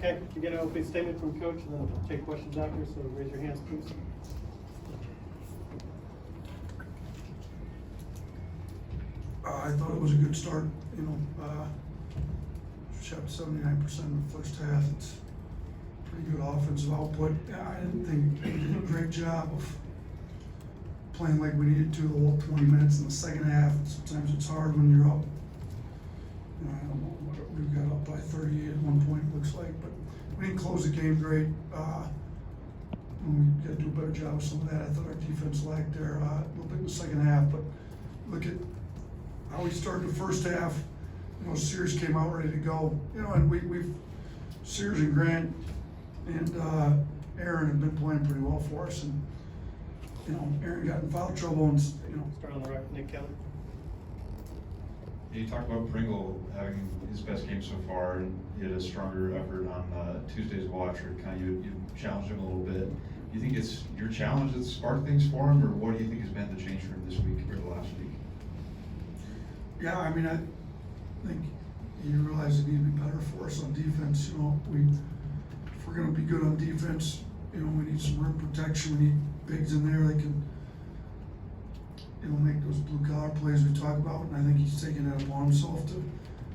Okay, you get an opening statement from coach, and then we'll take questions after, so raise your hands, please. I thought it was a good start, shot 79% in the first half. It's pretty good offensive output. I didn't think we did a great job of playing like we needed to the whole 20 minutes in the second half. Sometimes it's hard when you're up. I don't know what we got up by 38 at one point, it looks like, but we didn't close the game great. We got to do a better job with some of that. I thought our defense lagged there a little bit in the second half, but look at how we started the first half. Sears came out ready to go. And we've Sears and Grant and Aaron have been playing pretty well for us, and Aaron got in foul trouble, and Start on the right, Nick Kelly. You talked about Pringle having his best game so far, and he had a stronger effort on Tuesday's watch, or you challenged him a little bit. Do you think it's your challenge that sparked things for him, or what do you think has been the change for him this week compared to last week? Yeah, I think you realize it needs to be better for us on defense. If we're going to be good on defense, we need some rim protection. We need bigs in there that can, make those blue collar plays we talk about. And I think he's taking that upon himself to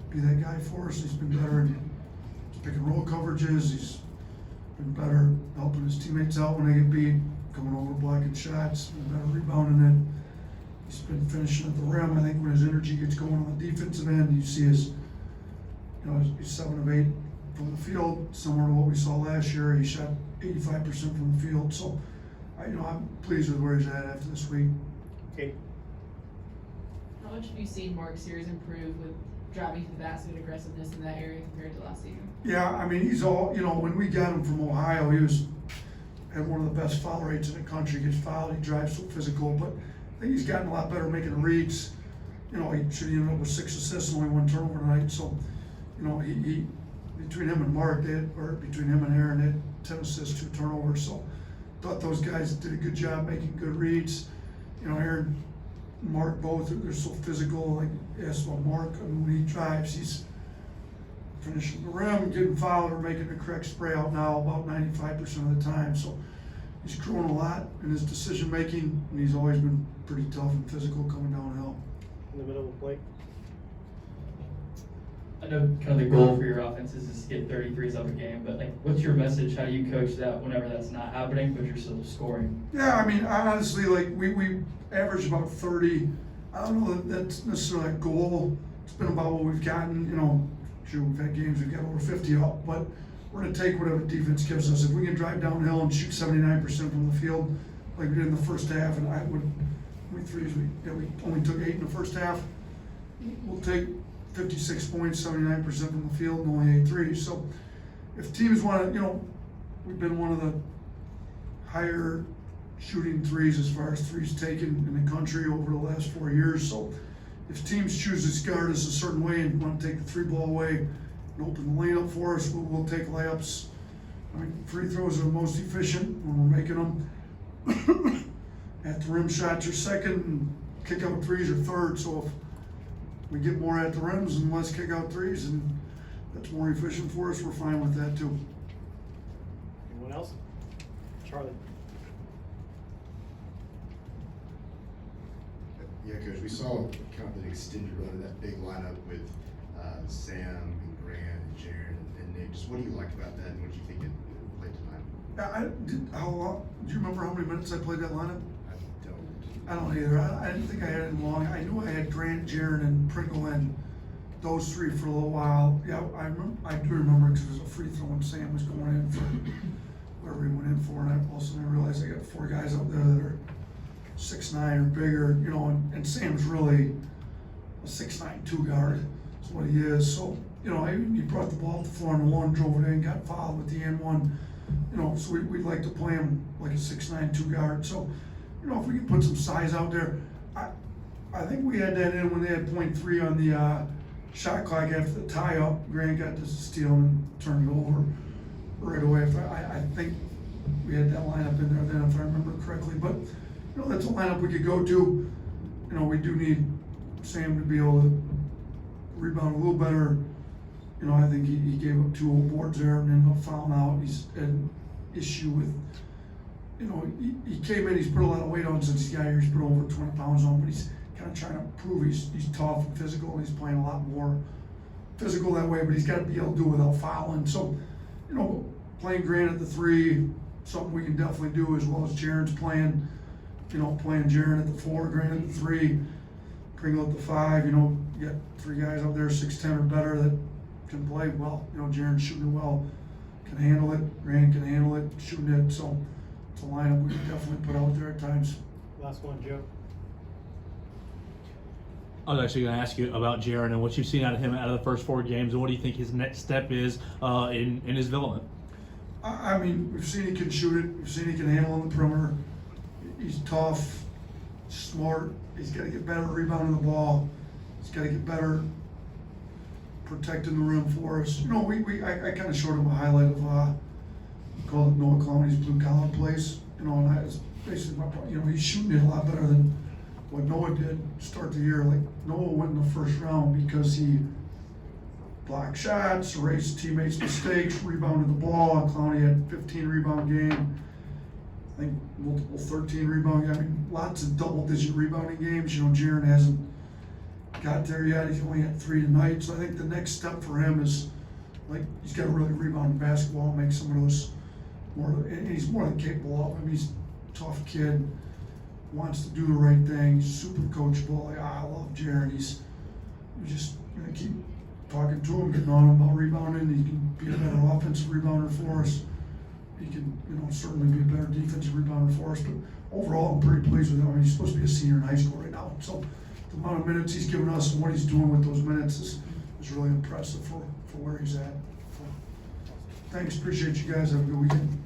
be that guy for us. He's been better in his pick and roll coverages. He's been better helping his teammates out when they get beat, coming over blocking shots, been better rebounding it. He's been finishing at the rim. I think when his energy gets going on the defensive end, you see his 7 of 8 from the field, similar to what we saw last year. He shot 85% from the field. So, I'm pleased with where he's at after this week. Okay. How much have you seen Mark Sears improve with driving to the basket aggressiveness in that area compared to last season? Yeah, he's all, when we got him from Ohio, he had one of the best foul rates in the country. He gets fouled, he drives so physical, but I think he's gotten a lot better making reads. He should have ended up with 6 assists and only 1 turnover tonight. So, he between him and Mark, between him and Aaron, they had 10 assists, 2 turnovers. So, thought those guys did a good job making good reads. Aaron and Mark both, they're so physical. Like, asked about Mark, when he drives, he's finishing the rim, getting fouled, or making the correct spray out now about 95% of the time. So, he's grown a lot in his decision making, and he's always been pretty tough and physical coming downhill. In the middle of the plate. I know kind of the goal for your offense is to get 33s up a game, but what's your message? How do you coach that whenever that's not happening, but you're still scoring? Yeah, I honestly, we average about 30. I don't know that that's necessarily a goal. It's been about what we've gotten. Sure, we've had games we've got over 50 up, but we're going to take whatever defense gives us. If we can drive downhill and shoot 79% from the field, like we did in the first half, and how many threes we only took 8 in the first half. We'll take 56 points, 79% from the field, and only 8 threes. So if teams want to, we've been one of the higher shooting threes as far as threes taken in the country over the last 4 years. So if teams choose to guard us a certain way and want to take the 3-ball away and open the lane up for us, we'll take layups. Free throws are the most efficient when we're making them. At the rim shots are second, and kick out threes are third. So if we get more at the rims and less kick out threes, and that's more efficient for us, we're fine with that too. Anyone else? Charlie. Yeah, Coach, we saw kind of an extended run of that big lineup with Sam and Grant and Jaron and Nick. Just what do you like about that, and what do you think it played tonight? How long? Do you remember how many minutes I played that lineup? I don't. I don't either. I didn't think I had it long. I knew I had Grant, Jaron, and Pringle in those 3 for a little while. Yeah, I do remember because there was a free throw when Sam was going in for whatever he went in for, and I realized I got 4 guys out there that are 6'9" or bigger, and Sam's really a 6'9" 2 guard. That's what he is. So, he brought the ball to the floor on the 1, drove it in, got fouled with the N1. So we'd like to play him like a 6'9" 2 guard. So, if we can put some size out there, I think we had that in when they had .3 on the shot clock after the tie-up. Grant got the steal and turned it over right away. I think we had that lineup in there then, if I remember correctly. But, that's a lineup we could go to. We do need Sam to be able to rebound a little better, You know, I think he gave up 2 old boards there and ended up fouling out. He's had an issue with, you know, he came in, he's put a lot of weight on since he got here. He's put over 20 pounds on, but he's kind of trying to prove he's tough and physical, and he's playing a lot more physical that way, but he's got to be able to do it without fouling. So, you know, playing Grant at the 3, something we can definitely do, as well as Jaren's playing, you know, playing Jaren at the 4, Grant at the 3, Pringle at the 5, you know, you got 3 guys up there, 6'10" or better, that can play well. You know, Jaren's shooting it well, can handle it, Grant can handle it, shooting it, so it's a lineup we can definitely put out there at times. Last one, Joe. I was actually going to ask you about Jaelynn and what you've seen out of him out of the first 4 games, and what do you think his next step is in his development? I mean, we've seen he can shoot it. We've seen he can handle on the perimeter. He's tough, smart. He's got to get better at rebounding the ball. He's got to get better protecting the rim for us. You know, I kind of showed him a highlight of we called it Noah Clowney's blue collar plays. You know, and it's basically my point. You know, he's shooting it a lot better than what Noah did to start the year. Like, Noah went in the first round because he blocked shots, erased teammates' mistakes, rebounded the ball. Clowney had 15 rebound game. I think multiple 13 rebound. I mean, lots of double-digit rebounding games. You know, Jaelynn hasn't got there yet. He's only had 3 tonight. So I think the next step for him is, like, he's got to really rebound basketball and make some of those more. And he's more than capable of. I mean, he's a tough kid, wants to do the right thing. He's super coachable. Like, I love Jaelynn. He's just gonna keep talking to him, getting on him about rebounding. He can be a better offensive rebounder for us. He can, you know, certainly be a better defensive rebounder for us. But overall, I'm pretty pleased with him. I mean, he's supposed to be a senior in high school right now. So the amount of minutes he's given us and what he's doing with those minutes is really impressive for where he's at. So, thanks, appreciate you guys. Have a good weekend.